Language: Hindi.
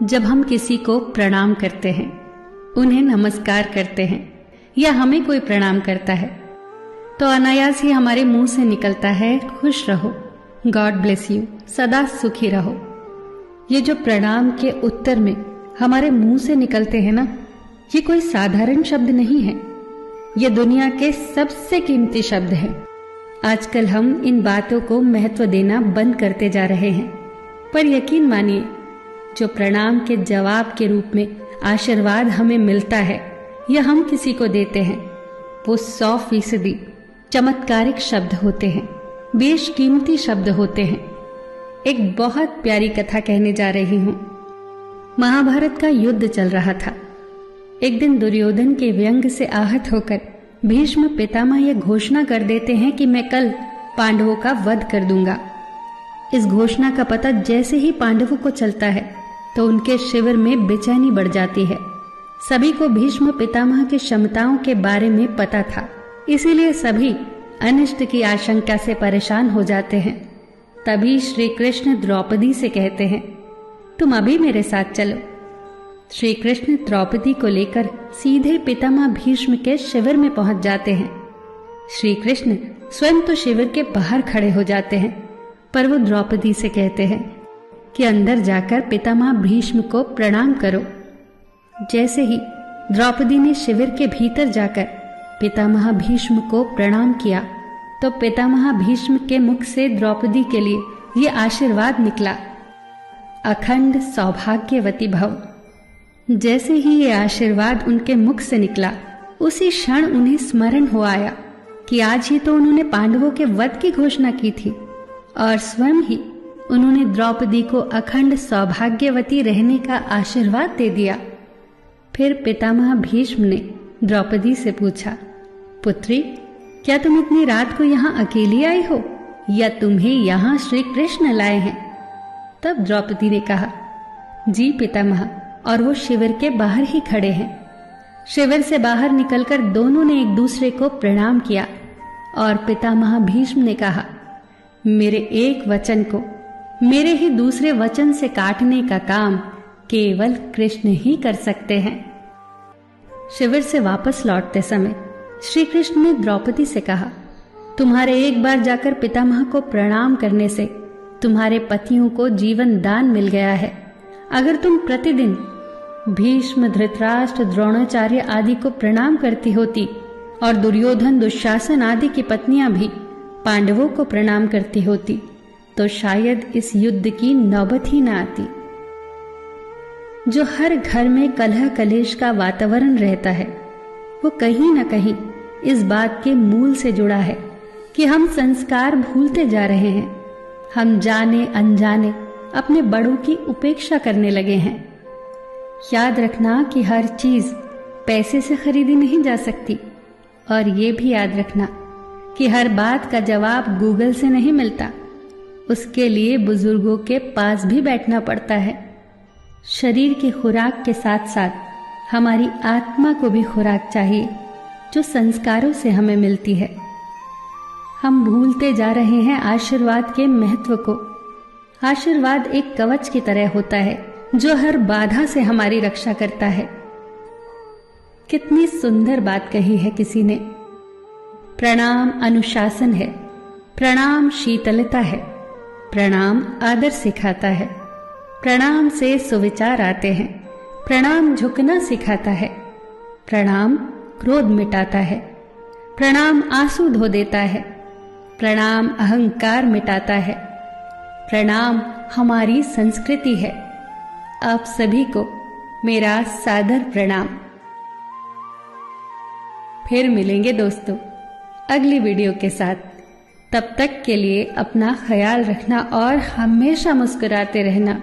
जब हम किसी को प्रणाम करते हैं, उन्हें नमस्कार करते हैं या हमें कोई प्रणाम करता है, तो अनायास ही हमारे मुंह से निकलता है खुश रहो, गॉड ब्लेस यू, सदा सुखी रहो। ये जो प्रणाम के उत्तर में हमारे मुंह से निकलते हैं ना, ये कोई साधारण शब्द नहीं है। ये दुनिया के सबसे कीमती शब्द हैं। आजकल हम इन बातों को महत्व देना बंद करते जा रहे हैं, पर यकीन मानिए, जो प्रणाम के जवाब के रूप में आशीर्वाद हमें मिलता है या हम किसी को देते हैं, वो 100% चमत्कारिक शब्द होते हैं, बेशकीमती शब्द होते हैं। एक बहुत प्यारी कथा कहने जा रही हूं। महाभारत का युद्ध चल रहा था। एक दिन दुर्योधन के व्यंग से आहत होकर भीष्म पितामह यह घोषणा कर देते हैं कि मैं कल पांडवों का वध कर दूंगा। इस घोषणा का पता जैसे ही पांडवों को चलता है तो उनके शिविर में बेचैनी बढ़ जाती है। सभी को भीष्म पितामह की क्षमताओं के बारे में पता था, इसीलिए सभी अनिष्ट की आशंका से परेशान हो जाते हैं। तभी श्री कृष्ण द्रौपदी से कहते हैं, तुम अभी मेरे साथ चलो। श्री कृष्ण द्रौपदी को लेकर सीधे पितामह भीष्म के शिविर में पहुंच जाते हैं। श्री कृष्ण स्वयं तो शिविर के बाहर खड़े हो जाते हैं, पर वो द्रौपदी से कहते हैं कि अंदर जाकर पितामह भीष्म को प्रणाम करो। जैसे ही द्रौपदी ने शिविर के भीतर जाकर पितामह भीष्म को प्रणाम किया, तो पितामह भीष्म के मुख से द्रौपदी के लिए ये आशीर्वाद निकला, अखंड सौभाग्यवती भव। जैसे ही ये आशीर्वाद उनके मुख से निकला, उसी क्षण उन्हें स्मरण हो आया कि आज ही तो उन्होंने पांडवों के वध की घोषणा की थी और स्वयं ही उन्होंने द्रौपदी को अखंड सौभाग्यवती रहने का आशीर्वाद दे दिया। फिर पितामह भीष्म ने द्रौपदी से पूछा, पुत्री, क्या तुम इतनी रात को यहाँ अकेली आई हो या तुम्हें यहाँ श्री कृष्ण लाए हैं? तब द्रौपदी ने कहा, जी पितामह, और वो शिविर के बाहर ही खड़े हैं। शिविर से बाहर निकलकर दोनों ने एक दूसरे को प्रणाम किया और पितामह भीष्म ने कहा, मेरे एक वचन को मेरे ही दूसरे वचन से काटने का काम केवल कृष्ण ही कर सकते हैं। शिविर से वापस लौटते समय श्री कृष्ण ने द्रौपदी से कहा, तुम्हारे एक बार जाकर पितामह को प्रणाम करने से तुम्हारे पतियों को जीवन दान मिल गया है। अगर तुम प्रतिदिन भीष्म, धृतराष्ट्र, द्रोणाचार्य आदि को प्रणाम करती होती और दुर्योधन, दुशासन आदि की पत्नियां भी पांडवों को प्रणाम करती होती, तो शायद इस युद्ध की नौबत ही न आती। जो हर घर में कलह कलेश का वातावरण रहता है, वो कहीं न कहीं इस बात के मूल से जुड़ा है कि हम संस्कार भूलते जा रहे हैं। हम जाने अनजाने अपने बड़ों की उपेक्षा करने लगे हैं। याद रखना कि हर चीज पैसे से खरीदी नहीं जा सकती, और ये भी याद रखना कि हर बात का जवाब गूगल से नहीं मिलता। उसके लिए बुजुर्गों के पास भी बैठना पड़ता है। शरीर की खुराक के साथ साथ हमारी आत्मा को भी खुराक चाहिए, जो संस्कारों से हमें मिलती है। हम भूलते जा रहे हैं आशीर्वाद के महत्व को। आशीर्वाद एक कवच की तरह होता है, जो हर बाधा से हमारी रक्षा करता है। कितनी सुंदर बात कही है किसी ने। प्रणाम अनुशासन है, प्रणाम शीतलता है, प्रणाम आदर सिखाता है, प्रणाम से सुविचार आते हैं, प्रणाम झुकना सिखाता है, प्रणाम क्रोध मिटाता है, प्रणाम आंसू धो देता है, प्रणाम अहंकार मिटाता है, प्रणाम हमारी संस्कृति है। आप सभी को मेरा सादर प्रणाम। फिर मिलेंगे दोस्तों अगली वीडियो के साथ। तब तक के लिए अपना ख्याल रखना और हमेशा मुस्कुराते रहना।